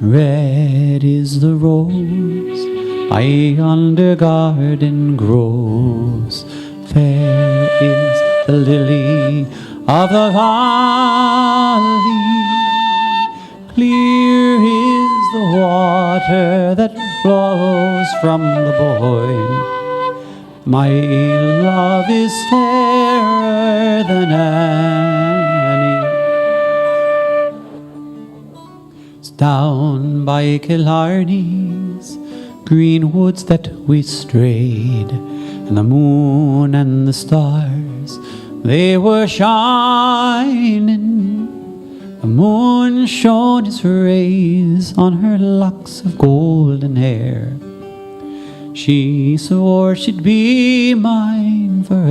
Red is the rose by yonder garden grows. Fair is the lily of the valley. Clear is the water that flows from the Boyne. My love is fairer than any. It's down by Killarney's green woods that we strayed, and the moon and the stars, they were shining. The moon shone its rays on her locks of golden hair. She swore she'd be mine forever.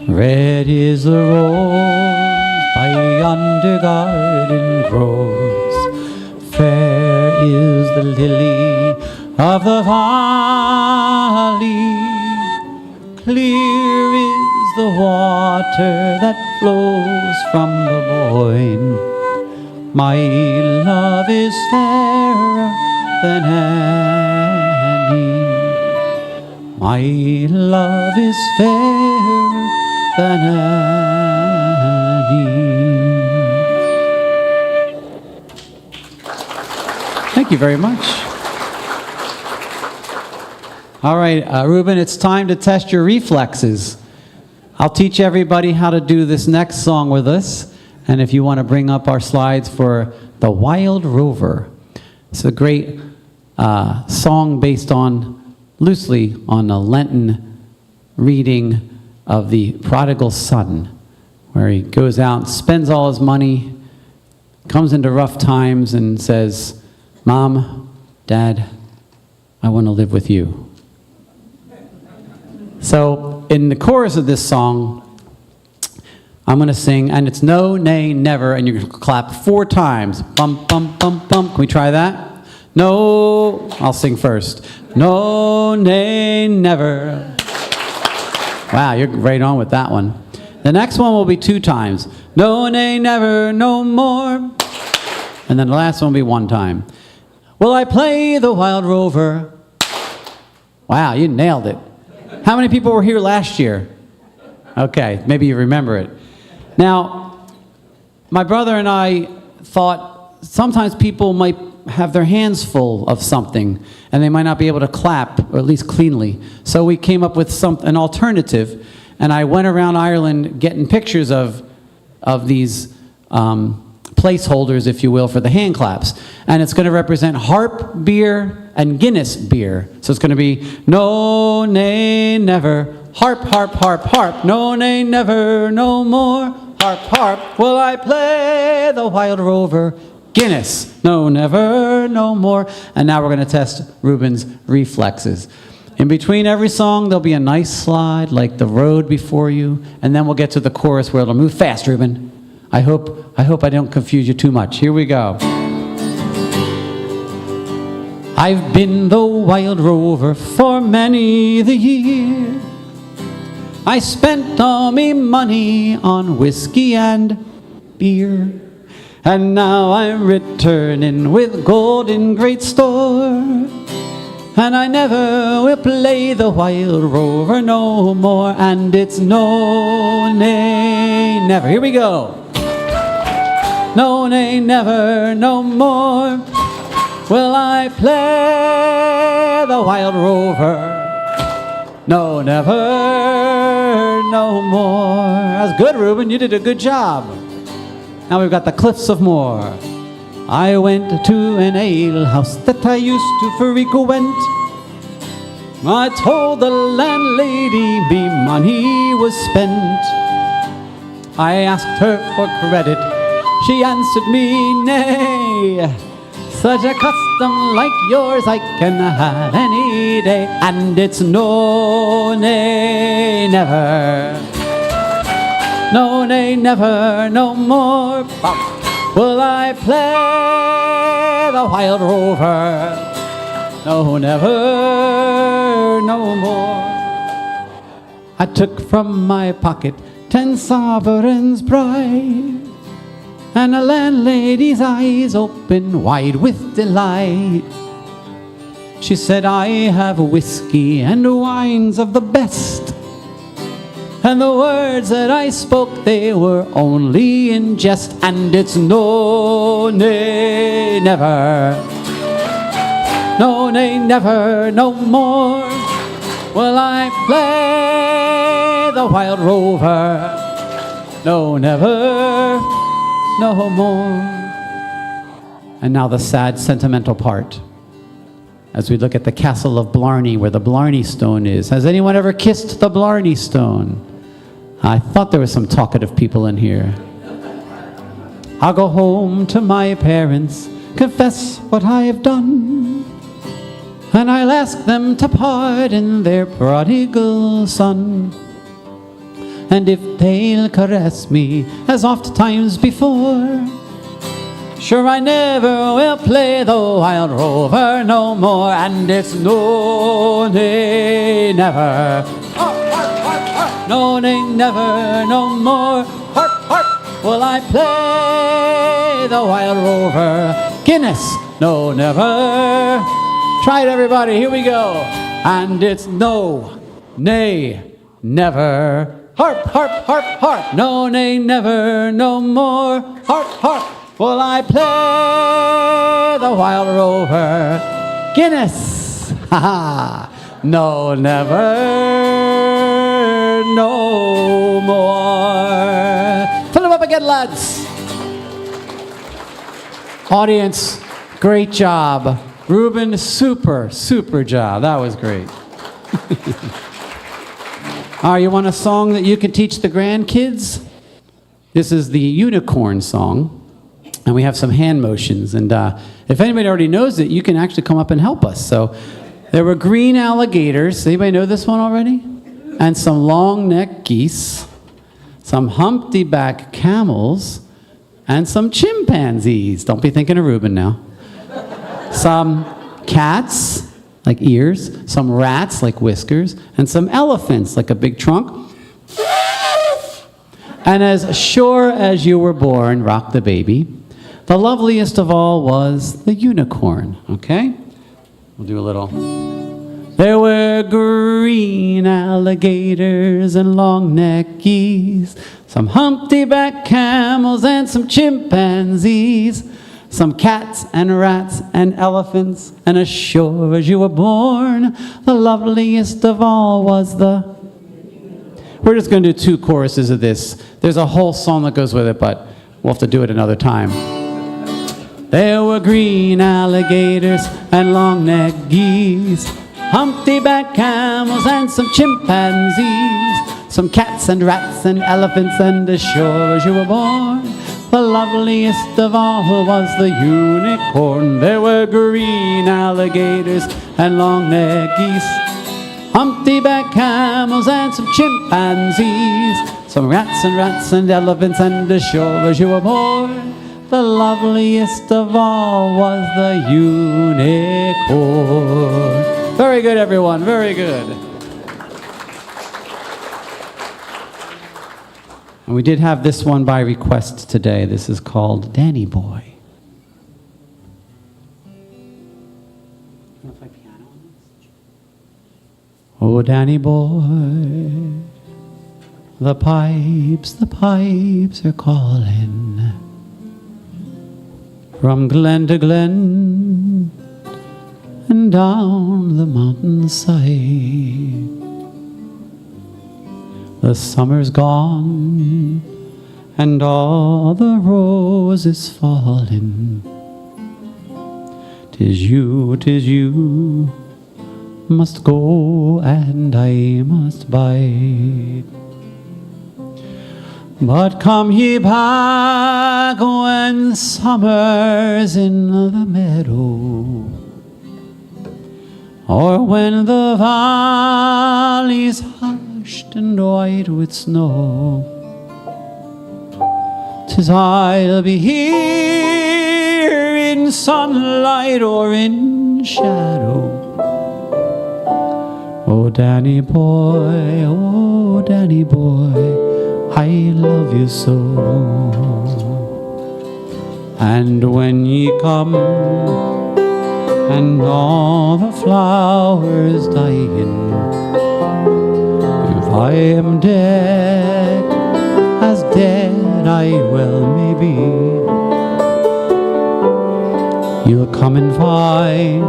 Red is the rose by yonder garden grows. Fair is the lily of the valley. Clear is the water water that flows from the Boyne. My love is fairer than any. My love is fairer than any. Thank you very much. All right, Ruben, it's time to test your reflexes. I'll teach everybody how to do this next song with us. And if you want to bring up our slides for The Wild Rover. It's a great song based loosely on a Lenten reading of the prodigal son, where he goes out and spends all his money, comes into rough times and says, Mom, Dad, I want to live with you. So in the chorus of this song, I'm going to sing, and it's no, nay, never, and you're going to clap 4 times. Bum, bum, bum, bum. Can we try that? No, I'll sing first. No, nay, never. Wow, you're right on with that one. The next one will be 2 times. No, nay, never, no more. And then the last one will be 1 time. Will I play the wild rover? Wow, you nailed it. How many people were here last year? Okay, maybe you remember it. Now, my brother and I thought sometimes people might have their hands full of something and they might not be able to clap, or at least cleanly. So we came up with an alternative, and I went around Ireland getting pictures of these placeholders, if you will, for the hand claps. And it's going to represent harp beer and Guinness beer. So it's going to be no, nay, never, harp, harp, harp, harp, no, nay, never, no more, harp, harp, will I play the wild rover, Guinness, no, never, no more. And now we're going to test Ruben's reflexes. In between every song, there'll be a nice slide like the road before you, and then we'll get to the chorus where it'll move fast, Ruben. I hope I don't confuse you too much. Here we go. I've been the wild rover for many the year. I spent all me money on whiskey and beer. And now I'm returning with gold in great store. And I never will play the wild rover no more. And it's no, nay, never. Here we go. No, nay, never, no more will I play the wild rover. No, never, no more. That's good, Ruben. You did a good job. Now we've got the Cliffs of Moher. I went to an alehouse that I used to frequent. I told the landlady me money was spent. I asked her for credit. She answered me, nay, such a custom like yours I can have any day. And it's no, nay, never. No, nay, never, no more will I play the wild rover. No, never, no more. I took from my pocket 10 sovereigns bright, and the landlady's eyes opened wide with delight. She said, I have whiskey and wines of the best, and the words that I spoke, they were only in jest. And it's no, nay, never. No, nay, never, no more will I play the wild rover. No, never, no more. And now the sad, sentimental part, as we look at the castle of Blarney, where the Blarney Stone is. Has anyone ever kissed the Blarney Stone? I thought there were some talkative people in here. I'll go home to my parents, confess what I have done, and I'll ask them to pardon their prodigal son. And if they'll caress me as oft times before, sure I never will play the wild rover no more. And it's no, nay, never. no, nay, never, no more. Harp, harp, will I play the wild rover. Guinness, no, never. Try it, everybody, here we go. And it's no, nay, never. Harp, harp, harp, harp, no, nay, never, no more. Harp, harp, will I play the wild rover. Guinness, ha ha, no, never, no more. Fill them up again, lads. Audience, great job. Ruben, super job. That was great. All right, you want a song that you can teach the grandkids? This is the unicorn song. And we have some hand motions. And if anybody already knows it, you can actually come up and help us. So there were green alligators. Anybody know this one already? And some long-necked geese, some humpty-back camels, and some chimpanzees. Don't be thinking of Reuben now. Some cats, like ears, some rats, like whiskers, and some elephants, like a big trunk. And as sure as you were born, rock the baby, the loveliest of all was the unicorn, okay? We'll do a little. There were green alligators and long-necked geese, some humpty-back camels and some chimpanzees, some cats and rats and elephants, and as sure as you were born, the loveliest of all was the... We're just going to do 2 choruses of this. There's a whole song that goes with it, but we'll have to do it another time. There were green alligators and long-necked geese, humpty-back camels and some chimpanzees, some cats and rats and elephants, and as sure as you were born, the loveliest of all was the unicorn. There were green alligators and long-necked geese, humpty-back camels and some chimpanzees, some rats and elephants, and as sure as you were born, the loveliest of all was the unicorn. Very good, everyone, very good. And we did have this one by request today. This is called Danny Boy. Oh, Danny Boy, the pipes are calling from glen to glen and down the mountainside. The summer's gone and all the roses falling. 'Tis you must go and I must bide. But come ye back when summer's in the meadow, or when the valley's hushed and white with snow. 'Tis I'll be here in sunlight or in shadow. Oh, Danny boy, I love you so. And when ye come and all the flowers dying, if I am dead, as dead I well may be, you'll come and find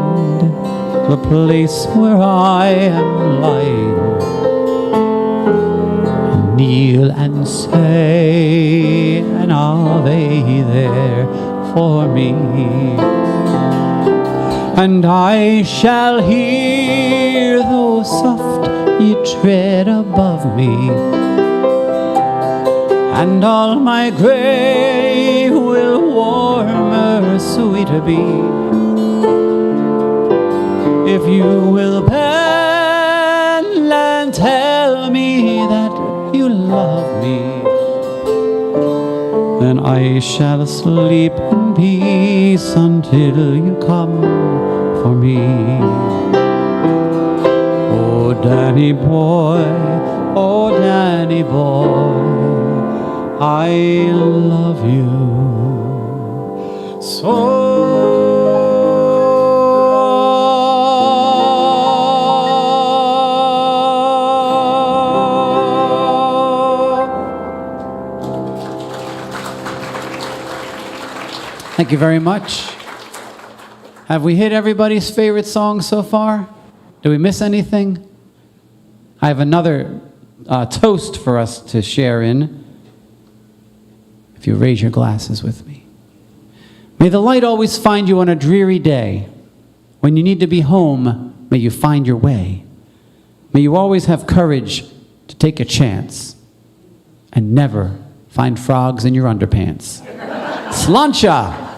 the place where I am lying, and kneel and say an Ave there for me. And I shall hear, though soft, ye tread above me, and all my grave will warmer, sweeter be, if you will bend and tell me that you love me. Then I shall sleep in peace until you come for me. Oh, Danny boy, Oh, Danny boy, I love you so. Thank you very much. Have we hit everybody's favorite song so far? Did we miss anything? I have another toast for us to share in. If you raise your glasses with me. May the light always find you on a dreary day. When you need to be home, may you find your way. May you always have courage to take a chance and never find frogs in your underpants. Sláinte!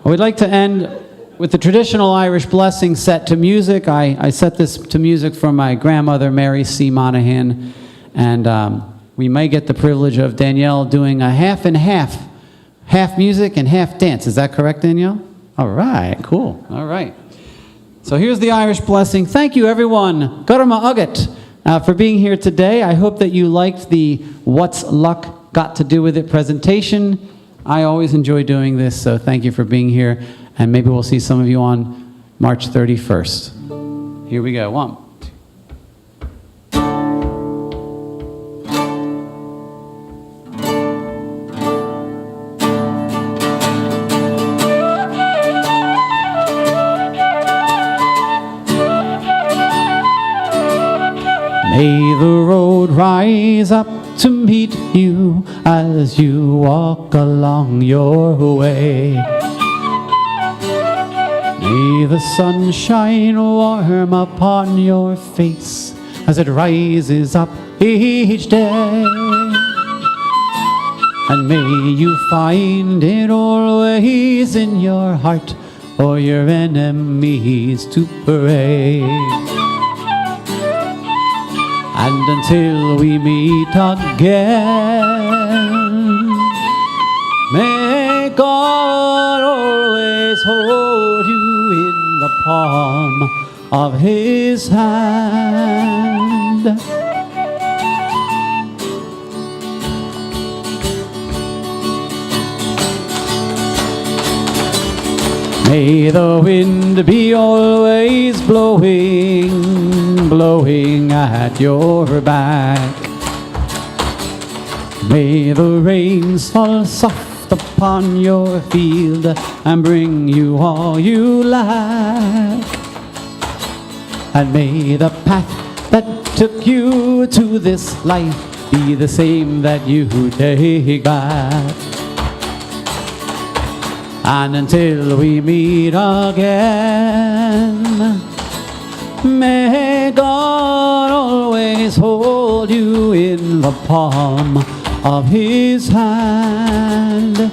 We'd like to end with the traditional Irish blessing set to music. I set this to music from my grandmother, Mary C. Monaghan, and we may get the privilege of Danielle doing a half and half music and half dance. Is that correct, Danielle? All right, cool. All right. So here's the Irish blessing. Thank you, everyone. Gurma Agat for being here today. I hope that you liked the What's Luck Got to Do With It presentation. I always enjoy doing this, so thank you for being here. And maybe we'll see some of you on March 31st. Here we go. 1, 2. May the road rise up to meet you as you walk along your way. May the sun shine warm upon your face as it rises up each day. And may you find it always in your heart for your enemies to pray. And until we meet again, may God always hold you in the palm of His hand. May the wind be always blowing, blowing at your back. May the rains fall soft upon your field and bring you all you lack. And may the path that took you to this life be the same that you take back. And until we meet again, may God always hold you in the palm of His hand.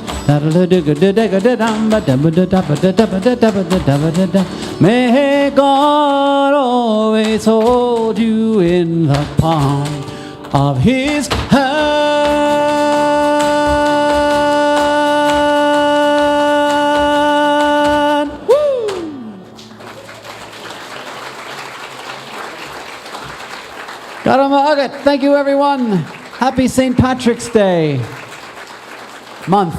May God always hold you in the palm of His hand. Thank you, everyone. Happy St. Patrick's Day month.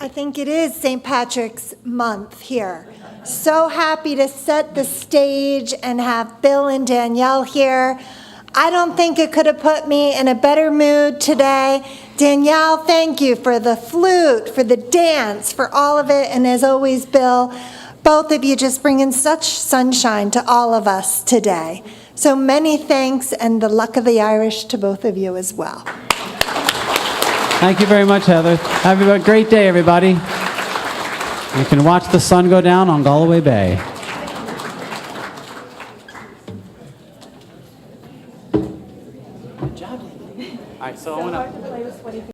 I think it is St. Patrick's month here. So happy to set the stage and have Bill and Danielle here. I don't think it could have put me in a better mood today. Danielle, thank you for the flute, for the dance, for all of it. And as always, Bill, both of you just bringing such sunshine to all of us today. So many thanks, and the luck of the Irish to both of you as well. Thank you very much, Heather. Have a great day, everybody. You can watch the sun go down on Galway Bay. Good job. All right, so I want to...